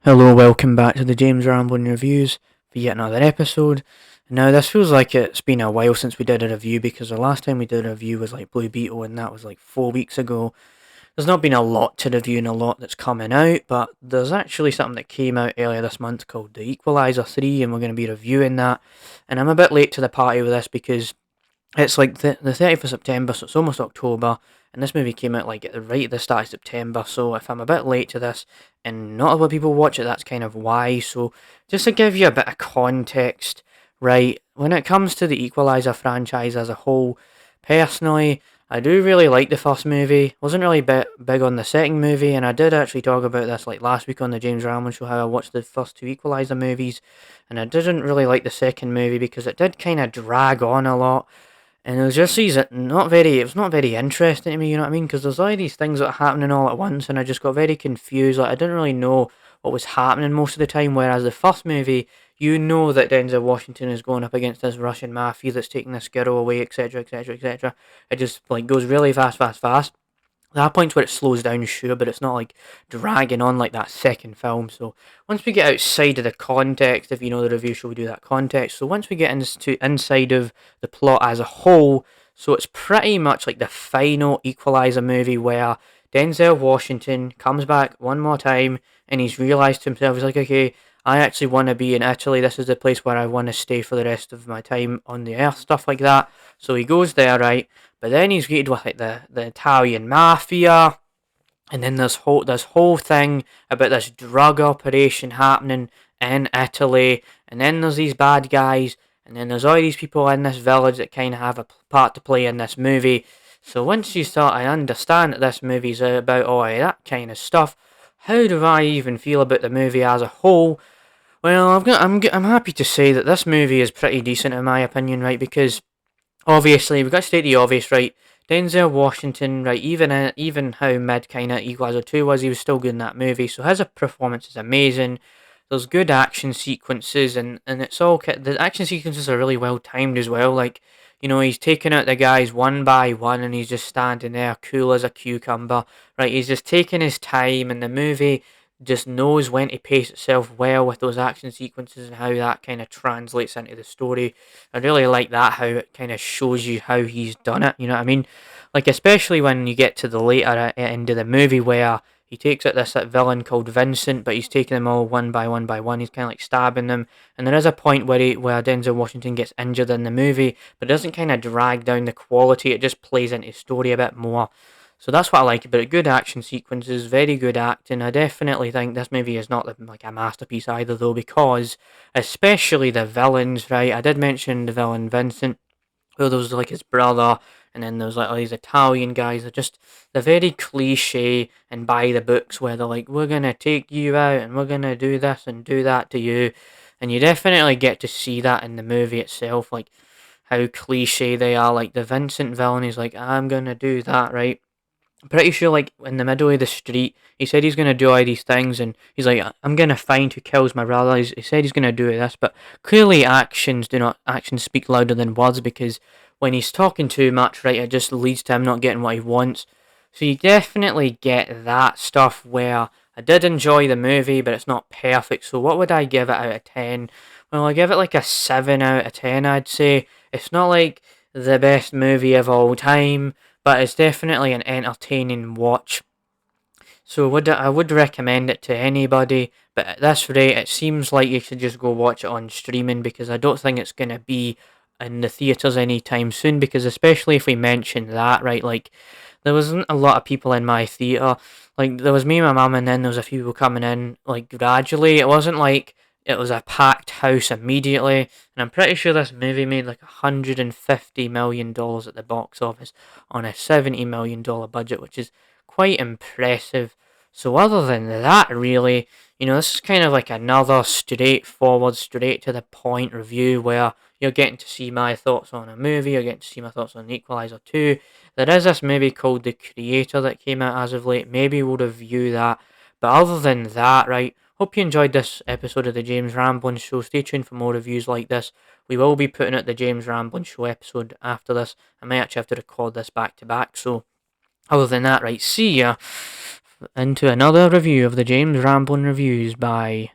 Hello, welcome back to the James Rambling Reviews for yet another episode. Now, this feels like it's been a while since we did a review because the last time we did a review was like Blue Beetle, and that was like 4 weeks ago. There's not been a lot to review and a lot that's coming out, but there's actually something that came out earlier this month called The Equalizer 3, and we're going to be reviewing that. And I'm a bit late to the party with this because it's like the 30th of September, so it's almost October, and this movie came out like right at the start of September. So if I'm a bit late to this, and not a lot of people watch it, that's kind of why. So just to give you a bit of context, right? When it comes to the Equalizer franchise as a whole, personally, I do really like the first movie. Wasn't really big on the second movie, and I did actually talk about this like last week on the James Ramon show how I watched the first two Equalizer movies, and I didn't really like the second movie because it did kind of drag on a lot. And it was just it was not very interesting to me, you know what I mean? Because there's all these things that are happening all at once, and I just got very confused. Like, I didn't really know what was happening most of the time, whereas the first movie, you know that Denzel Washington is going up against this Russian mafia that's taking this girl away, etc., etc., etc. It just, like, goes really fast, fast, fast. There are points where it slows down, sure, but it's not like dragging on like that second film. So once we get outside of the context, if you know the review show, we do that context. So once we get into inside of the plot as a whole, so it's pretty much like the final Equalizer movie where Denzel Washington comes back one more time and he's realised to himself, he's like, okay, I actually want to be in Italy. This is the place where I want to stay for the rest of my time on the earth, stuff like that. So he goes there, right? But then he's greeted with like the Italian mafia, and then this whole thing about this drug operation happening in Italy, and then there's these bad guys, and then there's all these people in this village that kind of have a part to play in this movie. So once you start to understand that this movie's about all that kind of stuff, how do I even feel about the movie as a whole? Well, I'm happy to say that this movie is pretty decent in my opinion, right? Because obviously, we've got to state the obvious, right? Denzel Washington, right? Even how mid kind of Equalizer 2 was, he was still good in that movie. So his performance is amazing. There's good action sequences, and it's all the action sequences are really well timed as well. Like, he's taking out the guys one by one, and he's just standing there, cool as a cucumber, right? He's just taking his time, and the movie just knows when to pace itself well with those action sequences and how that kind of translates into the story. I really like that, how it kind of shows you how he's done it, you know what I mean? Like, especially when you get to the later end of the movie where he takes out this villain called Vincent, but he's taking them all one by one by one. He's kind of like stabbing them. And there is a point where Denzel Washington gets injured in the movie, but it doesn't kind of drag down the quality. It just plays into the story a bit more. So that's what I like about it. Good action sequences, very good acting. I definitely think this movie is not like a masterpiece either, though, because especially the villains, right? I did mention the villain Vincent. Well, there was like his brother, and then there was like all these Italian guys. They're very cliche and by the books, where they're like, we're gonna take you out and we're gonna do this and do that to you, and you definitely get to see that in the movie itself, like how cliche they are. Like the Vincent villain is like, I'm gonna do that, right? Pretty sure, like, in the middle of the street, he said he's going to do all these things, and he's like, I'm going to find who kills my brother. He said he's going to do this, but clearly actions speak louder than words, because when he's talking too much, right, it just leads to him not getting what he wants. So you definitely get that stuff where I did enjoy the movie, but it's not perfect. So what would I give it out of 10? Well, I give it like a 7 out of 10, I'd say. It's not like the best movie of all time, but it's definitely an entertaining watch. So I would recommend it to anybody, but at this rate, it seems like you should just go watch it on streaming, because I don't think it's gonna be in the theaters anytime soon. Because especially if we mention that, right, like there wasn't a lot of people in my theater. Like there was me and my mum, and then there was a few people coming in like gradually. It wasn't like it was a packed house immediately, and I'm pretty sure this movie made like $150 million at the box office on a $70 million budget, which is quite impressive. So other than that, really, this is kind of like another straightforward, straight to the point review where you're getting to see my thoughts on a movie, you're getting to see my thoughts on Equalizer 2. There is this movie called The Creator that came out as of late. Maybe we'll review that. But other than that, right, hope you enjoyed this episode of the James Ramblin' Show. Stay tuned for more reviews like this. We will be putting out the James Ramblin' Show episode after this. I may actually have to record this back to back. So other than that, right, see ya. into another review of the James Ramblin' Reviews by